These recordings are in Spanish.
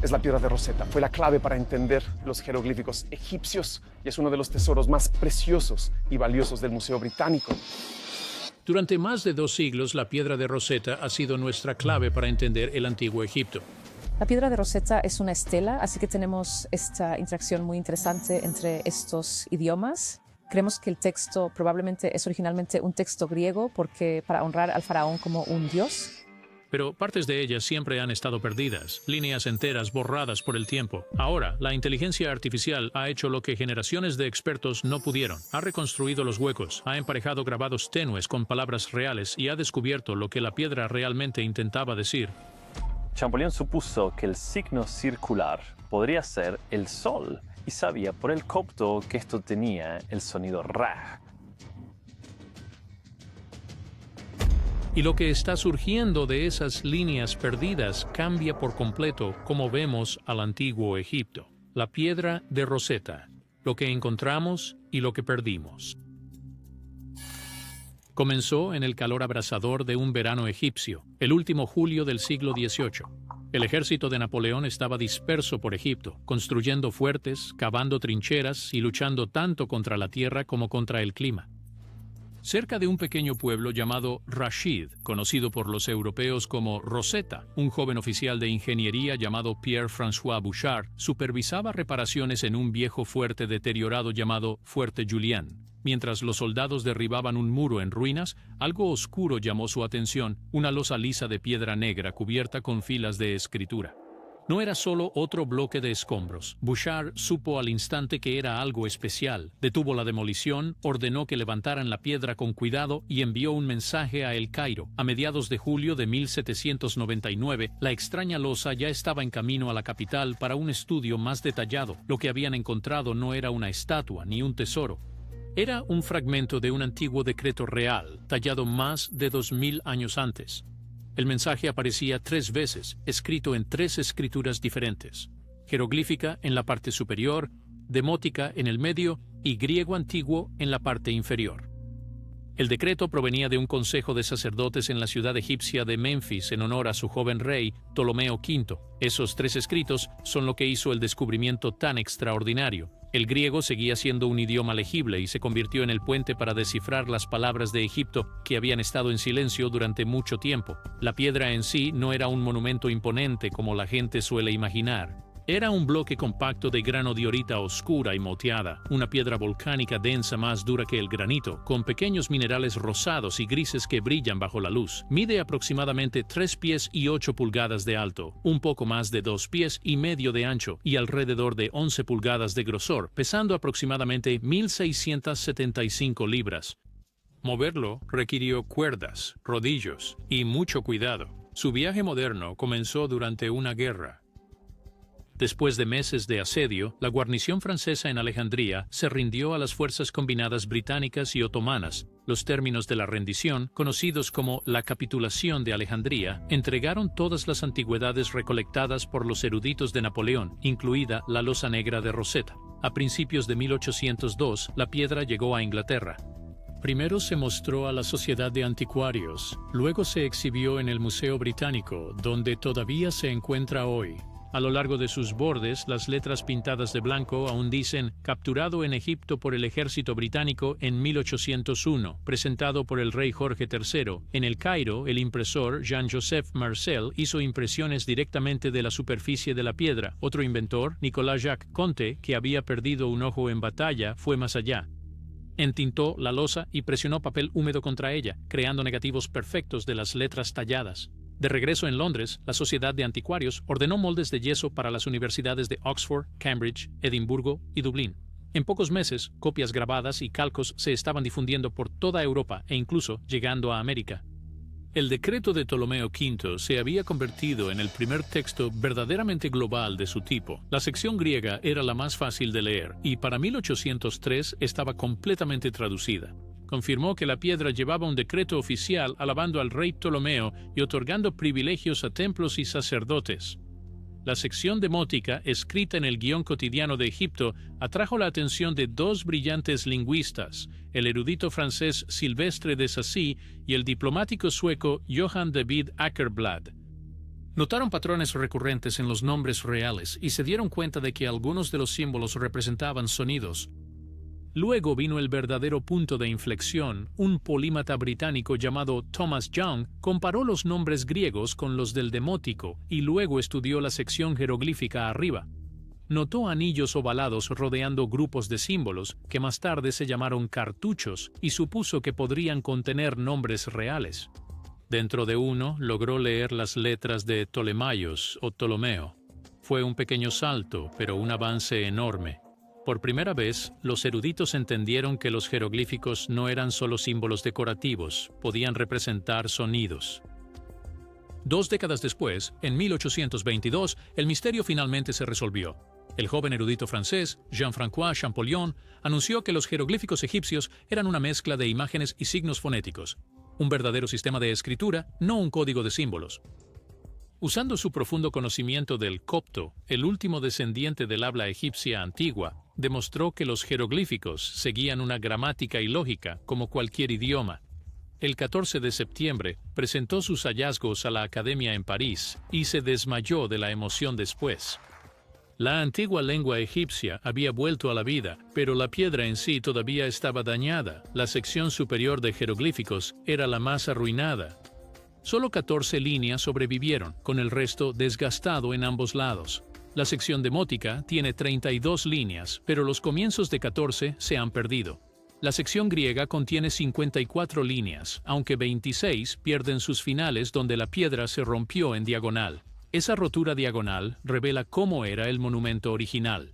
es la piedra de Rosetta. Fue la clave para entender los jeroglíficos egipcios y es uno de los tesoros más preciosos y valiosos del Museo Británico. Durante más de 2 siglos, la piedra de Rosetta ha sido nuestra clave para entender el antiguo Egipto. La piedra de Rosetta es una estela, así que tenemos esta interacción muy interesante entre estos idiomas. Creemos que el texto probablemente es originalmente un texto griego porque para honrar al faraón como un dios. Pero partes de ellas siempre han estado perdidas, líneas enteras borradas por el tiempo. Ahora, la inteligencia artificial ha hecho lo que generaciones de expertos no pudieron. Ha reconstruido los huecos, ha emparejado grabados tenues con palabras reales y ha descubierto lo que la piedra realmente intentaba decir. Champollion supuso que el signo circular podría ser el sol y sabía por el copto que esto tenía el sonido ra. Y lo que está surgiendo de esas líneas perdidas cambia por completo cómo vemos al antiguo Egipto. La piedra de Rosetta, lo que encontramos y lo que perdimos. Comenzó en el calor abrasador de un verano egipcio, el último julio del siglo XVIII. El ejército de Napoleón estaba disperso por Egipto, construyendo fuertes, cavando trincheras y luchando tanto contra la tierra como contra el clima. Cerca de un pequeño pueblo llamado Rashid, conocido por los europeos como Rosetta, un joven oficial de ingeniería llamado Pierre-François Bouchard supervisaba reparaciones en un viejo fuerte deteriorado llamado Fuerte Julien. Mientras los soldados derribaban un muro en ruinas, algo oscuro llamó su atención, una losa lisa de piedra negra cubierta con filas de escritura. No era solo otro bloque de escombros. Bouchard supo al instante que era algo especial. Detuvo la demolición, ordenó que levantaran la piedra con cuidado y envió un mensaje a El Cairo. A mediados de julio de 1799, la extraña losa ya estaba en camino a la capital para un estudio más detallado. Lo que habían encontrado no era una estatua ni un tesoro. Era un fragmento de un antiguo decreto real, tallado más de 2000 años antes. El mensaje aparecía 3 veces, escrito en 3 escrituras diferentes: jeroglífica en la parte superior, demótica en el medio y griego antiguo en la parte inferior. El decreto provenía de un consejo de sacerdotes en la ciudad egipcia de Memphis en honor a su joven rey, Ptolomeo V. Esos 3 escritos son lo que hizo el descubrimiento tan extraordinario. El griego seguía siendo un idioma legible y se convirtió en el puente para descifrar las palabras de Egipto que habían estado en silencio durante mucho tiempo. La piedra en sí no era un monumento imponente como la gente suele imaginar. Era un bloque compacto de grano diorita oscura y moteada, una piedra volcánica densa más dura que el granito, con pequeños minerales rosados y grises que brillan bajo la luz. Mide aproximadamente 3 pies y 8 pulgadas de alto, un poco más de 2 pies y medio de ancho y alrededor de 11 pulgadas de grosor, pesando aproximadamente 1.675 libras. Moverlo requirió cuerdas, rodillos y mucho cuidado. Su viaje moderno comenzó durante una guerra. Después de meses de asedio, la guarnición francesa en Alejandría se rindió a las fuerzas combinadas británicas y otomanas. Los términos de la rendición, conocidos como la capitulación de Alejandría, entregaron todas las antigüedades recolectadas por los eruditos de Napoleón, incluida la losa negra de Rosetta. A principios de 1802, la piedra llegó a Inglaterra. Primero se mostró a la Sociedad de Anticuarios, luego se exhibió en el Museo Británico, donde todavía se encuentra hoy. A lo largo de sus bordes, las letras pintadas de blanco aún dicen «Capturado en Egipto por el ejército británico en 1801, presentado por el rey Jorge III». En El Cairo, el impresor Jean-Joseph Marcel hizo impresiones directamente de la superficie de la piedra. Otro inventor, Nicolas-Jacques Conte, que había perdido un ojo en batalla, fue más allá. Entintó la losa y presionó papel húmedo contra ella, creando negativos perfectos de las letras talladas. De regreso en Londres, la Sociedad de Anticuarios ordenó moldes de yeso para las universidades de Oxford, Cambridge, Edimburgo y Dublín. En pocos meses, copias grabadas y calcos se estaban difundiendo por toda Europa e incluso llegando a América. El decreto de Ptolomeo V se había convertido en el primer texto verdaderamente global de su tipo. La sección griega era la más fácil de leer y para 1803 estaba completamente traducida. Confirmó que la piedra llevaba un decreto oficial alabando al rey Ptolomeo y otorgando privilegios a templos y sacerdotes. La sección demótica, escrita en el guión cotidiano de Egipto, atrajo la atención de 2 brillantes lingüistas, el erudito francés Silvestre de Sacy y el diplomático sueco Johan David Åkerblad. Notaron patrones recurrentes en los nombres reales y se dieron cuenta de que algunos de los símbolos representaban sonidos. Luego vino el verdadero punto de inflexión. Un polímata británico llamado Thomas Young comparó los nombres griegos con los del demótico y luego estudió la sección jeroglífica arriba. Notó anillos ovalados rodeando grupos de símbolos que más tarde se llamaron cartuchos y supuso que podrían contener nombres reales. Dentro de uno logró leer las letras de Ptolemaios o Ptolomeo. Fue un pequeño salto, pero un avance enorme. Por primera vez, los eruditos entendieron que los jeroglíficos no eran solo símbolos decorativos, podían representar sonidos. 2 décadas después, en 1822, el misterio finalmente se resolvió. El joven erudito francés, Jean-François Champollion, anunció que los jeroglíficos egipcios eran una mezcla de imágenes y signos fonéticos, un verdadero sistema de escritura, no un código de símbolos. Usando su profundo conocimiento del copto, el último descendiente del habla egipcia antigua, demostró que los jeroglíficos seguían una gramática y lógica como cualquier idioma. El 14 de septiembre presentó sus hallazgos a la Academia en París y se desmayó de la emoción después. La antigua lengua egipcia había vuelto a la vida, pero la piedra en sí todavía estaba dañada. La sección superior de jeroglíficos era la más arruinada. Solo 14 líneas sobrevivieron, con el resto desgastado en ambos lados. La sección demótica tiene 32 líneas, pero los comienzos de 14 se han perdido. La sección griega contiene 54 líneas, aunque 26 pierden sus finales donde la piedra se rompió en diagonal. Esa rotura diagonal revela cómo era el monumento original.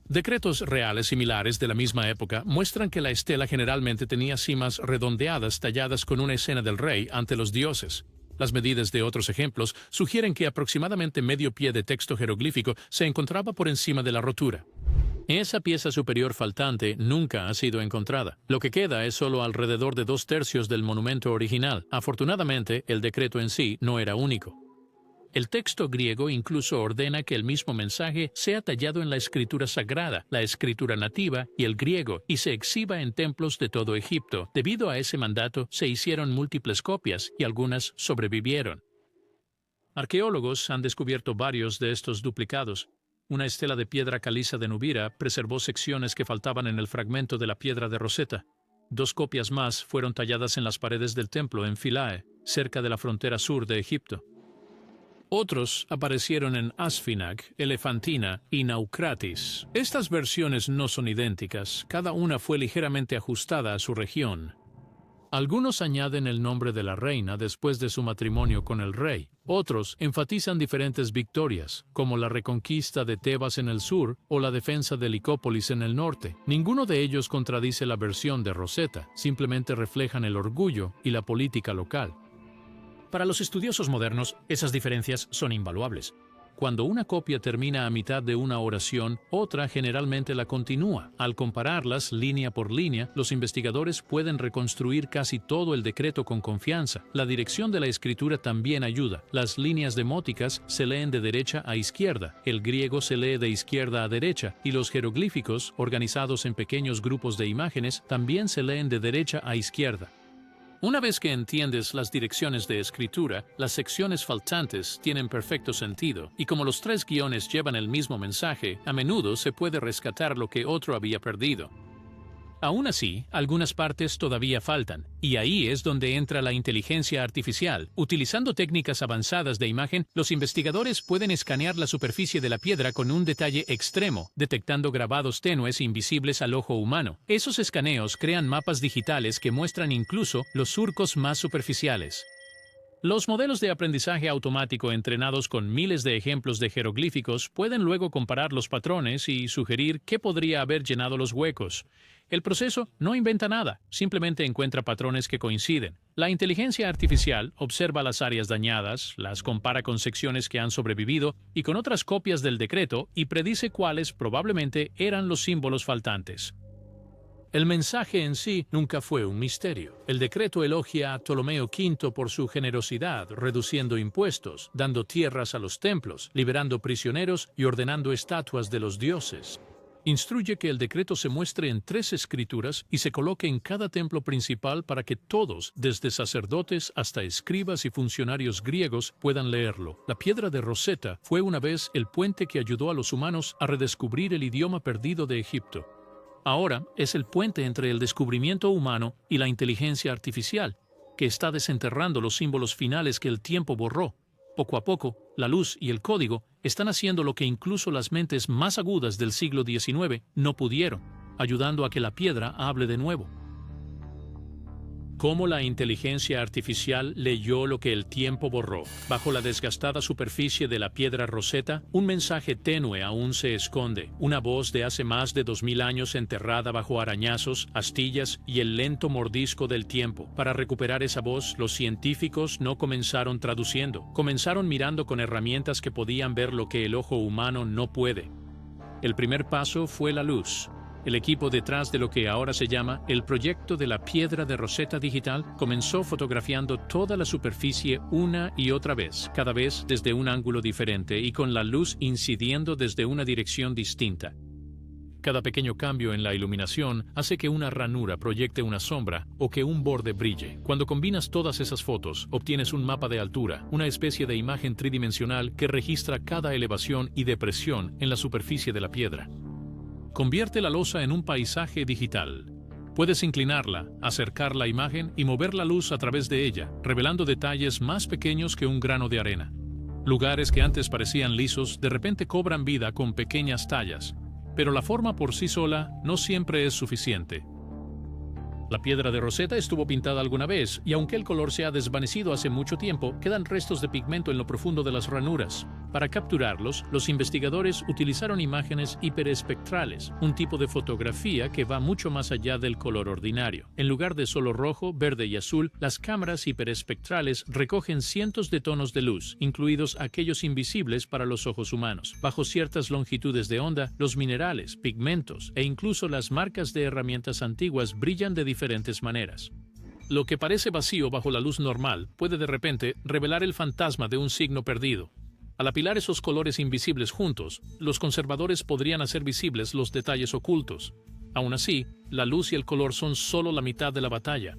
Decretos reales similares de la misma época muestran que la estela generalmente tenía cimas redondeadas talladas con una escena del rey ante los dioses. Las medidas de otros ejemplos sugieren que aproximadamente medio pie de texto jeroglífico se encontraba por encima de la rotura. Esa pieza superior faltante nunca ha sido encontrada. Lo que queda es solo alrededor de 2/3 del monumento original. Afortunadamente, el decreto en sí no era único. El texto griego incluso ordena que el mismo mensaje sea tallado en la escritura sagrada, la escritura nativa y el griego, y se exhiba en templos de todo Egipto. Debido a ese mandato, se hicieron múltiples copias y algunas sobrevivieron. Arqueólogos han descubierto varios de estos duplicados. Una estela de piedra caliza de Nubira preservó secciones que faltaban en el fragmento de la piedra de Rosetta. 2 copias más fueron talladas en las paredes del templo en Philae, cerca de la frontera sur de Egipto. Otros aparecieron en Asfinag, Elefantina y Naucratis. Estas versiones no son idénticas, cada una fue ligeramente ajustada a su región. Algunos añaden el nombre de la reina después de su matrimonio con el rey. Otros enfatizan diferentes victorias, como la reconquista de Tebas en el sur o la defensa de Licópolis en el norte. Ninguno de ellos contradice la versión de Rosetta, simplemente reflejan el orgullo y la política local. Para los estudiosos modernos, esas diferencias son invaluables. Cuando una copia termina a mitad de una oración, otra generalmente la continúa. Al compararlas línea por línea, los investigadores pueden reconstruir casi todo el decreto con confianza. La dirección de la escritura también ayuda. Las líneas demóticas se leen de derecha a izquierda, el griego se lee de izquierda a derecha, y los jeroglíficos, organizados en pequeños grupos de imágenes, también se leen de derecha a izquierda. Una vez que entiendes las direcciones de escritura, las secciones faltantes tienen perfecto sentido, y como los 3 guiones llevan el mismo mensaje, a menudo se puede rescatar lo que otro había perdido. Aún así, algunas partes todavía faltan, y ahí es donde entra la inteligencia artificial. Utilizando técnicas avanzadas de imagen, los investigadores pueden escanear la superficie de la piedra con un detalle extremo, detectando grabados tenues invisibles al ojo humano. Esos escaneos crean mapas digitales que muestran incluso los surcos más superficiales. Los modelos de aprendizaje automático entrenados con miles de ejemplos de jeroglíficos pueden luego comparar los patrones y sugerir qué podría haber llenado los huecos. El proceso no inventa nada, simplemente encuentra patrones que coinciden. La inteligencia artificial observa las áreas dañadas, las compara con secciones que han sobrevivido y con otras copias del decreto y predice cuáles probablemente eran los símbolos faltantes. El mensaje en sí nunca fue un misterio. El decreto elogia a Ptolomeo V por su generosidad, reduciendo impuestos, dando tierras a los templos, liberando prisioneros y ordenando estatuas de los dioses. Instruye que el decreto se muestre en 3 escrituras y se coloque en cada templo principal para que todos, desde sacerdotes hasta escribas y funcionarios griegos, puedan leerlo. La piedra de Rosetta fue una vez el puente que ayudó a los humanos a redescubrir el idioma perdido de Egipto. Ahora es el puente entre el descubrimiento humano y la inteligencia artificial, que está desenterrando los símbolos finales que el tiempo borró. Poco a poco, la luz y el código están haciendo lo que incluso las mentes más agudas del siglo XIX no pudieron, ayudando a que la piedra hable de nuevo. Cómo la inteligencia artificial leyó lo que el tiempo borró. Bajo la desgastada superficie de la piedra Rosetta, un mensaje tenue aún se esconde. Una voz de hace más de 2000 años enterrada bajo arañazos, astillas y el lento mordisco del tiempo. Para recuperar esa voz, los científicos no comenzaron traduciendo. Comenzaron mirando con herramientas que podían ver lo que el ojo humano no puede. El primer paso fue la luz. El equipo detrás de lo que ahora se llama el proyecto de la piedra de Rosetta digital comenzó fotografiando toda la superficie una y otra vez, cada vez desde un ángulo diferente y con la luz incidiendo desde una dirección distinta. Cada pequeño cambio en la iluminación hace que una ranura proyecte una sombra o que un borde brille. Cuando combinas todas esas fotos, obtienes un mapa de altura, una especie de imagen tridimensional que registra cada elevación y depresión en la superficie de la piedra. Convierte la losa en un paisaje digital. Puedes inclinarla, acercar la imagen y mover la luz a través de ella, revelando detalles más pequeños que un grano de arena. Lugares que antes parecían lisos de repente cobran vida con pequeñas tallas, pero la forma por sí sola no siempre es suficiente. La piedra de Rosetta estuvo pintada alguna vez, y aunque el color se ha desvanecido hace mucho tiempo, quedan restos de pigmento en lo profundo de las ranuras. Para capturarlos, los investigadores utilizaron imágenes hiperespectrales, un tipo de fotografía que va mucho más allá del color ordinario. En lugar de solo rojo, verde y azul, las cámaras hiperespectrales recogen cientos de tonos de luz, incluidos aquellos invisibles para los ojos humanos. Bajo ciertas longitudes de onda, los minerales, pigmentos e incluso las marcas de herramientas antiguas brillan de diferentes maneras. Lo que parece vacío bajo la luz normal puede de repente revelar el fantasma de un signo perdido. Al apilar esos colores invisibles juntos, los conservadores podrían hacer visibles los detalles ocultos. Aún así, la luz y el color son solo la mitad de la batalla.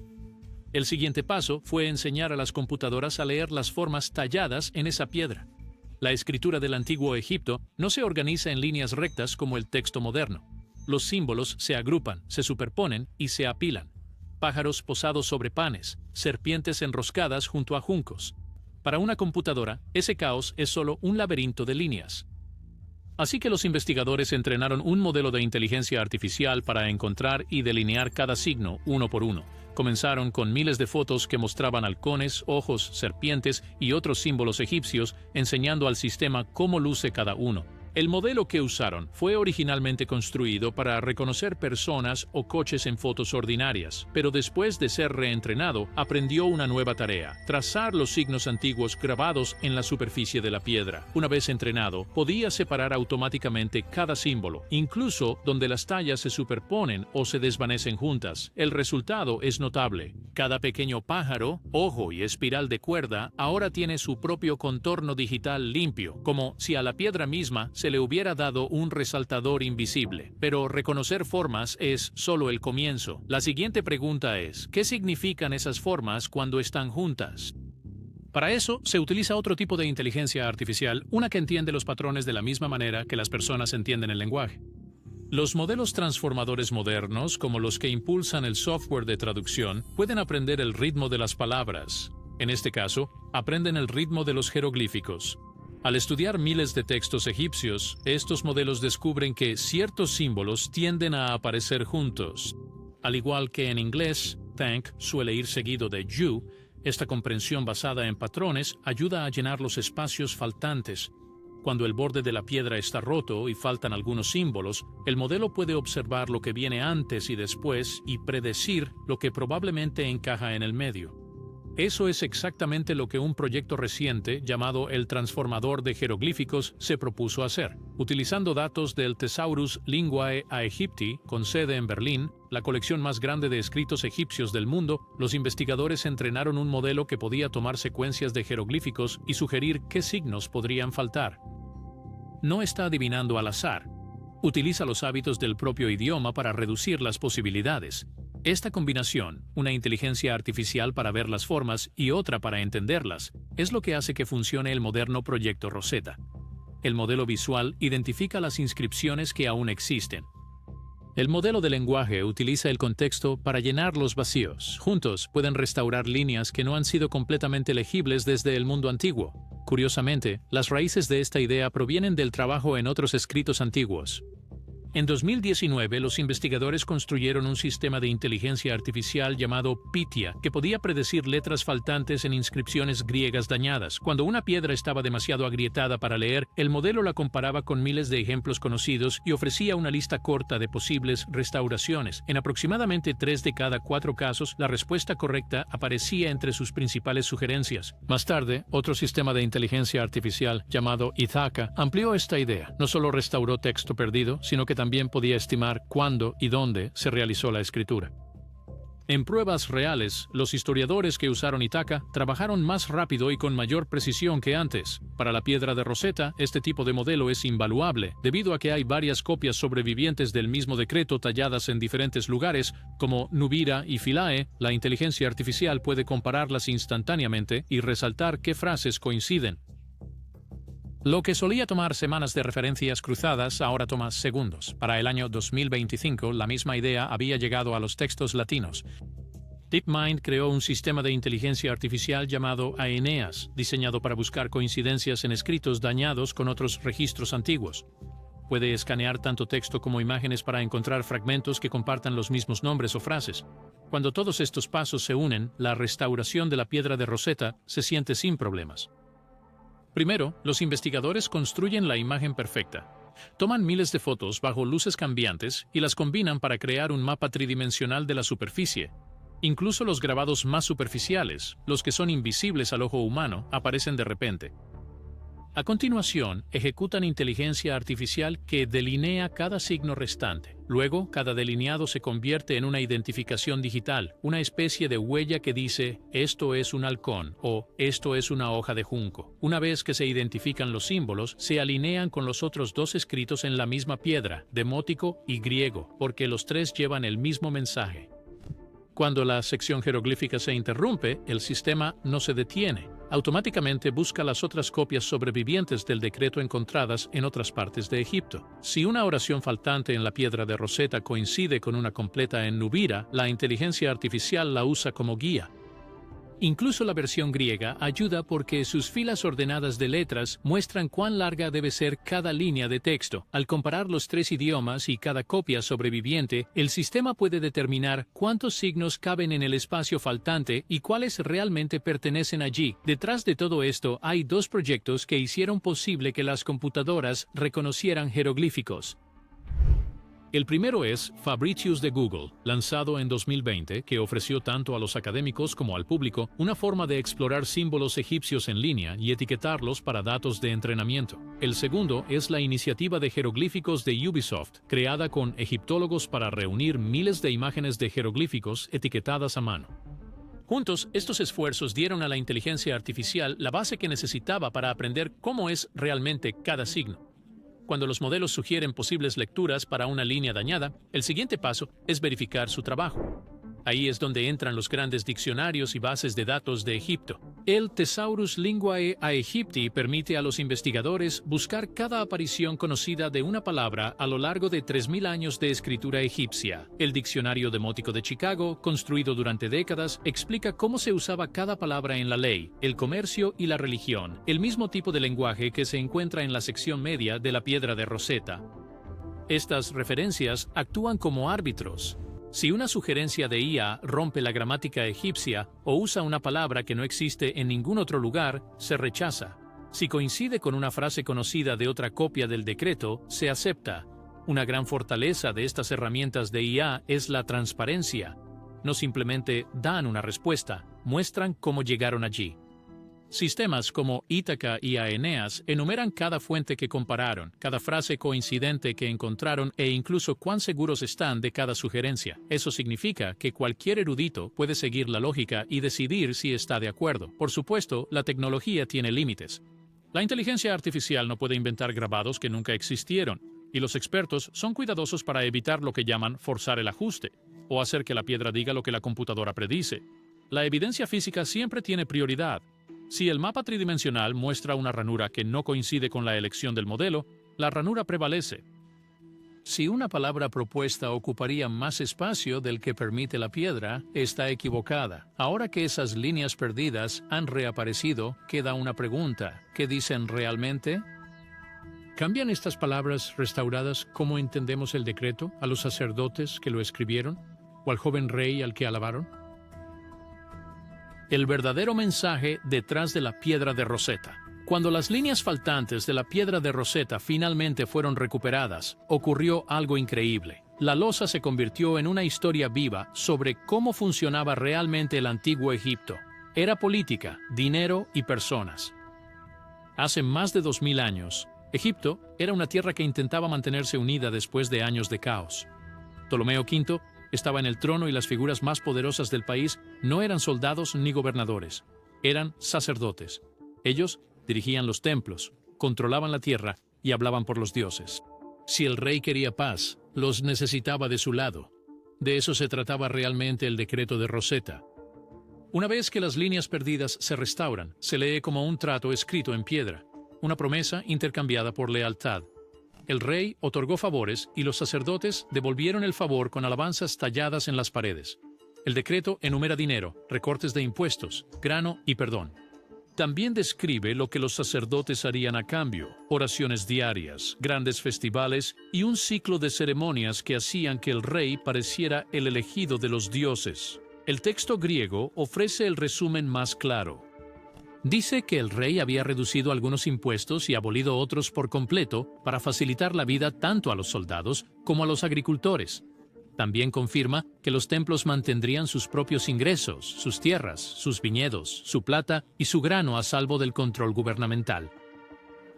El siguiente paso fue enseñar a las computadoras a leer las formas talladas en esa piedra. La escritura del antiguo Egipto no se organiza en líneas rectas como el texto moderno. Los símbolos se agrupan, se superponen y se apilan. Pájaros posados sobre panes, serpientes enroscadas junto a juncos. Para una computadora, ese caos es solo un laberinto de líneas. Así que los investigadores entrenaron un modelo de inteligencia artificial para encontrar y delinear cada signo uno por uno. Comenzaron con miles de fotos que mostraban halcones, ojos, serpientes y otros símbolos egipcios, enseñando al sistema cómo luce cada uno. El modelo que usaron fue originalmente construido para reconocer personas o coches en fotos ordinarias, pero después de ser reentrenado, aprendió una nueva tarea: trazar los signos antiguos grabados en la superficie de la piedra. Una vez entrenado, podía separar automáticamente cada símbolo, incluso donde las tallas se superponen o se desvanecen juntas. El resultado es notable. Cada pequeño pájaro, ojo y espiral de cuerda ahora tiene su propio contorno digital limpio, como si a la piedra misma se le hubiera dado un resaltador invisible. Pero reconocer formas es solo el comienzo. La siguiente pregunta es: ¿qué significan esas formas cuando están juntas? Para eso se utiliza otro tipo de inteligencia artificial, una que entiende los patrones de la misma manera que las personas entienden el lenguaje. Los modelos transformadores modernos, como los que impulsan el software de traducción, pueden aprender el ritmo de las palabras. En este caso, aprenden el ritmo de los jeroglíficos. Al estudiar miles de textos egipcios, estos modelos descubren que ciertos símbolos tienden a aparecer juntos. Al igual que en inglés, thank suele ir seguido de you, esta comprensión basada en patrones ayuda a llenar los espacios faltantes. Cuando el borde de la piedra está roto y faltan algunos símbolos, el modelo puede observar lo que viene antes y después y predecir lo que probablemente encaja en el medio. Eso es exactamente lo que un proyecto reciente llamado el Transformador de Jeroglíficos se propuso hacer. Utilizando datos del Thesaurus Linguae Aegypti, con sede en Berlín, la colección más grande de escritos egipcios del mundo, los investigadores entrenaron un modelo que podía tomar secuencias de jeroglíficos y sugerir qué signos podrían faltar. No está adivinando al azar. Utiliza los hábitos del propio idioma para reducir las posibilidades. Esta combinación, una inteligencia artificial para ver las formas y otra para entenderlas, es lo que hace que funcione el moderno proyecto Rosetta. El modelo visual identifica las inscripciones que aún existen. El modelo de lenguaje utiliza el contexto para llenar los vacíos. Juntos pueden restaurar líneas que no han sido completamente legibles desde el mundo antiguo. Curiosamente, las raíces de esta idea provienen del trabajo en otros escritos antiguos. En 2019, los investigadores construyeron un sistema de inteligencia artificial llamado Pythia, que podía predecir letras faltantes en inscripciones griegas dañadas. Cuando una piedra estaba demasiado agrietada para leer, el modelo la comparaba con miles de ejemplos conocidos y ofrecía una lista corta de posibles restauraciones. En aproximadamente 3 de cada 4 casos, la respuesta correcta aparecía entre sus principales sugerencias. Más tarde, otro sistema de inteligencia artificial llamado Ithaka amplió esta idea. No solo restauró texto perdido, sino que también podía estimar cuándo y dónde se realizó la escritura. En pruebas reales, los historiadores que usaron Ithaka trabajaron más rápido y con mayor precisión que antes. Para la piedra de Rosetta, este tipo de modelo es invaluable, debido a que hay varias copias sobrevivientes del mismo decreto talladas en diferentes lugares, como Nubira y Philae. La inteligencia artificial puede compararlas instantáneamente y resaltar qué frases coinciden. Lo que solía tomar semanas de referencias cruzadas ahora toma segundos. Para el año 2025, la misma idea había llegado a los textos latinos. DeepMind creó un sistema de inteligencia artificial llamado Aeneas, diseñado para buscar coincidencias en escritos dañados con otros registros antiguos. Puede escanear tanto texto como imágenes para encontrar fragmentos que compartan los mismos nombres o frases. Cuando todos estos pasos se unen, la restauración de la piedra de Rosetta se siente sin problemas. Primero, los investigadores construyen la imagen perfecta. Toman miles de fotos bajo luces cambiantes y las combinan para crear un mapa tridimensional de la superficie. Incluso los grabados más superficiales, los que son invisibles al ojo humano, aparecen de repente. A continuación, ejecutan inteligencia artificial que delinea cada signo restante. Luego, cada delineado se convierte en una identificación digital, una especie de huella que dice «esto es un halcón» o «esto es una hoja de junco». Una vez que se identifican los símbolos, se alinean con los otros 2 escritos en la misma piedra, demótico y griego, porque los 3 llevan el mismo mensaje. Cuando la sección jeroglífica se interrumpe, el sistema no se detiene. Automáticamente busca las otras copias sobrevivientes del decreto encontradas en otras partes de Egipto. Si una oración faltante en la piedra de Rosetta coincide con una completa en Nubira, la inteligencia artificial la usa como guía. Incluso la versión griega ayuda porque sus filas ordenadas de letras muestran cuán larga debe ser cada línea de texto. Al comparar los 3 idiomas y cada copia sobreviviente, el sistema puede determinar cuántos signos caben en el espacio faltante y cuáles realmente pertenecen allí. Detrás de todo esto hay 2 proyectos que hicieron posible que las computadoras reconocieran jeroglíficos. El primero es Fabricius de Google, lanzado en 2020, que ofreció tanto a los académicos como al público una forma de explorar símbolos egipcios en línea y etiquetarlos para datos de entrenamiento. El segundo es la iniciativa de jeroglíficos de Ubisoft, creada con egiptólogos para reunir miles de imágenes de jeroglíficos etiquetadas a mano. Juntos, estos esfuerzos dieron a la inteligencia artificial la base que necesitaba para aprender cómo es realmente cada signo. Cuando los modelos sugieren posibles lecturas para una línea dañada, el siguiente paso es verificar su trabajo. Ahí es donde entran los grandes diccionarios y bases de datos de Egipto. El Thesaurus Linguae Aegypti permite a los investigadores buscar cada aparición conocida de una palabra a lo largo de 3000 años de escritura egipcia. El Diccionario Demótico de Chicago, construido durante décadas, explica cómo se usaba cada palabra en la ley, el comercio y la religión, el mismo tipo de lenguaje que se encuentra en la sección media de la piedra de Rosetta. Estas referencias actúan como árbitros. Si una sugerencia de IA rompe la gramática egipcia o usa una palabra que no existe en ningún otro lugar, se rechaza. Si coincide con una frase conocida de otra copia del decreto, se acepta. Una gran fortaleza de estas herramientas de IA es la transparencia. No simplemente dan una respuesta, muestran cómo llegaron allí. Sistemas como Ítaca y Aeneas enumeran cada fuente que compararon, cada frase coincidente que encontraron e incluso cuán seguros están de cada sugerencia. Eso significa que cualquier erudito puede seguir la lógica y decidir si está de acuerdo. Por supuesto, la tecnología tiene límites. La inteligencia artificial no puede inventar grabados que nunca existieron. y los expertos son cuidadosos para evitar lo que llaman forzar el ajuste, o hacer que la piedra diga lo que la computadora predice. La evidencia física siempre tiene prioridad. Si el mapa tridimensional muestra una ranura que no coincide con la elección del modelo, la ranura prevalece. Si una palabra propuesta ocuparía más espacio del que permite la piedra, está equivocada. Ahora que esas líneas perdidas han reaparecido, queda una pregunta. ¿Qué dicen realmente? ¿Cambian estas palabras restauradas cómo entendemos el decreto, a los sacerdotes que lo escribieron, o al joven rey al que alabaron? El verdadero mensaje detrás de la piedra de Rosetta. Cuando las líneas faltantes de la piedra de Rosetta finalmente fueron recuperadas, ocurrió algo increíble. La losa se convirtió en una historia viva sobre cómo funcionaba realmente el antiguo Egipto. Era política, dinero y personas. Hace más de 2000 años, Egipto era una tierra que intentaba mantenerse unida después de años de caos. Ptolomeo V estaba en el trono y las figuras más poderosas del país no eran soldados ni gobernadores, eran sacerdotes. Ellos dirigían los templos, controlaban la tierra y hablaban por los dioses. Si el rey quería paz, los necesitaba de su lado. De eso se trataba realmente el decreto de Rosetta. Una vez que las líneas perdidas se restauran, se lee como un trato escrito en piedra, una promesa intercambiada por lealtad. El rey otorgó favores y los sacerdotes devolvieron el favor con alabanzas talladas en las paredes. El decreto enumera dinero, recortes de impuestos, grano y perdón. También describe lo que los sacerdotes harían a cambio: oraciones diarias, grandes festivales y un ciclo de ceremonias que hacían que el rey pareciera el elegido de los dioses. El texto griego ofrece el resumen más claro. Dice que el rey había reducido algunos impuestos y abolido otros por completo para facilitar la vida tanto a los soldados como a los agricultores. También confirma que los templos mantendrían sus propios ingresos, sus tierras, sus viñedos, su plata y su grano a salvo del control gubernamental.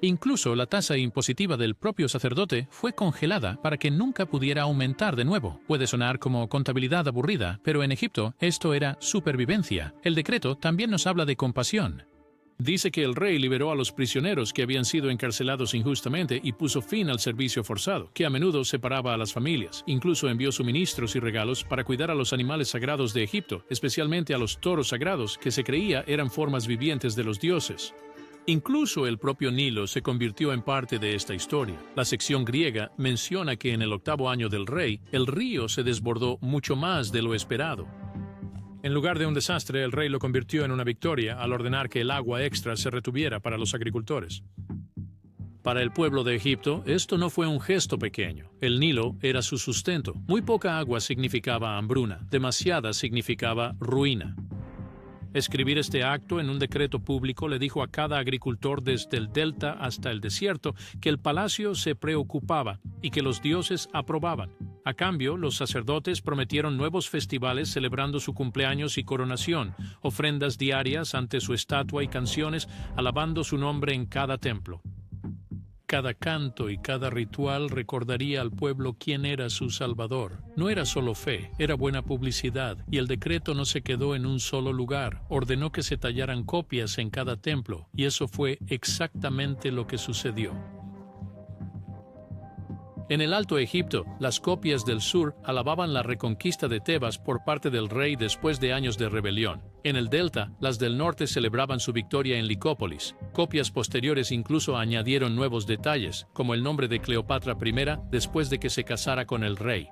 Incluso la tasa impositiva del propio sacerdote fue congelada para que nunca pudiera aumentar de nuevo. Puede sonar como contabilidad aburrida, pero en Egipto esto era supervivencia. El decreto también nos habla de compasión. Dice que el rey liberó a los prisioneros que habían sido encarcelados injustamente y puso fin al servicio forzado, que a menudo separaba a las familias. Incluso envió suministros y regalos para cuidar a los animales sagrados de Egipto, especialmente a los toros sagrados, que se creía eran formas vivientes de los dioses. Incluso el propio Nilo se convirtió en parte de esta historia. La sección griega menciona que en el 8º año del rey, el río se desbordó mucho más de lo esperado. En lugar de un desastre, el rey lo convirtió en una victoria al ordenar que el agua extra se retuviera para los agricultores. Para el pueblo de Egipto, esto no fue un gesto pequeño. El Nilo era su sustento. Muy poca agua significaba hambruna, demasiada significaba ruina. Escribir este acto en un decreto público le dijo a cada agricultor desde el delta hasta el desierto que el palacio se preocupaba y que los dioses aprobaban. A cambio, los sacerdotes prometieron nuevos festivales celebrando su cumpleaños y coronación, ofrendas diarias ante su estatua y canciones alabando su nombre en cada templo. Cada canto y cada ritual recordaría al pueblo quién era su Salvador. No era solo fe, era buena publicidad, y el decreto no se quedó en un solo lugar. Ordenó que se tallaran copias en cada templo, y eso fue exactamente lo que sucedió. En el Alto Egipto, las copias del sur alababan la reconquista de Tebas por parte del rey después de años de rebelión. En el delta, las del norte celebraban su victoria en Licópolis. Copias posteriores incluso añadieron nuevos detalles, como el nombre de Cleopatra I después de que se casara con el rey.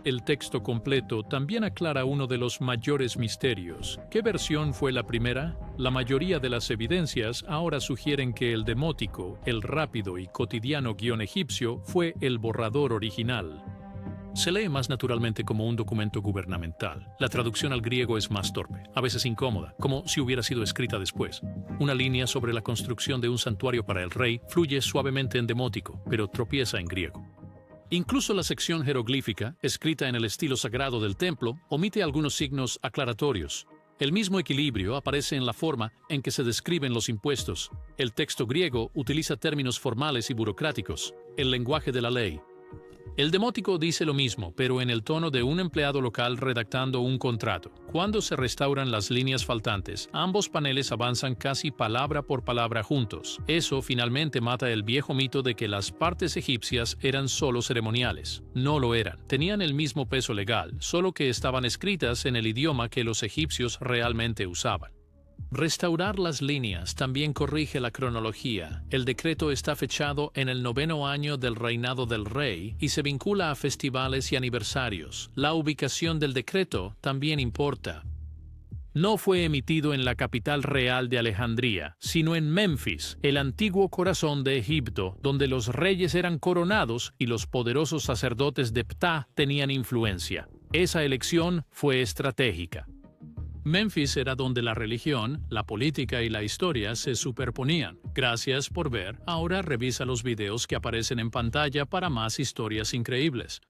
El texto completo también aclara uno de los mayores misterios. ¿Qué versión fue la primera? La mayoría de las evidencias ahora sugieren que el demótico, el rápido y cotidiano guión egipcio, fue el borrador original. Se lee más naturalmente como un documento gubernamental. La traducción al griego es más torpe, a veces incómoda, como si hubiera sido escrita después. Una línea sobre la construcción de un santuario para el rey fluye suavemente en demótico, pero tropieza en griego. Incluso la sección jeroglífica, escrita en el estilo sagrado del templo, omite algunos signos aclaratorios. El mismo equilibrio aparece en la forma en que se describen los impuestos. El texto griego utiliza términos formales y burocráticos, el lenguaje de la ley. El demótico dice lo mismo, pero en el tono de un empleado local redactando un contrato. Cuando se restauran las líneas faltantes, ambos paneles avanzan casi palabra por palabra juntos. Eso finalmente mata el viejo mito de que las partes egipcias eran solo ceremoniales. No lo eran. Tenían el mismo peso legal, solo que estaban escritas en el idioma que los egipcios realmente usaban. Restaurar las líneas también corrige la cronología. El decreto está fechado en el 9º año del reinado del rey y se vincula a festivales y aniversarios. La ubicación del decreto también importa. No fue emitido en la capital real de Alejandría, sino en Memphis, el antiguo corazón de Egipto, donde los reyes eran coronados y los poderosos sacerdotes de Ptah tenían influencia. Esa elección fue estratégica. Memphis era donde la religión, la política y la historia se superponían. Gracias por ver. Ahora revisa los videos que aparecen en pantalla para más historias increíbles.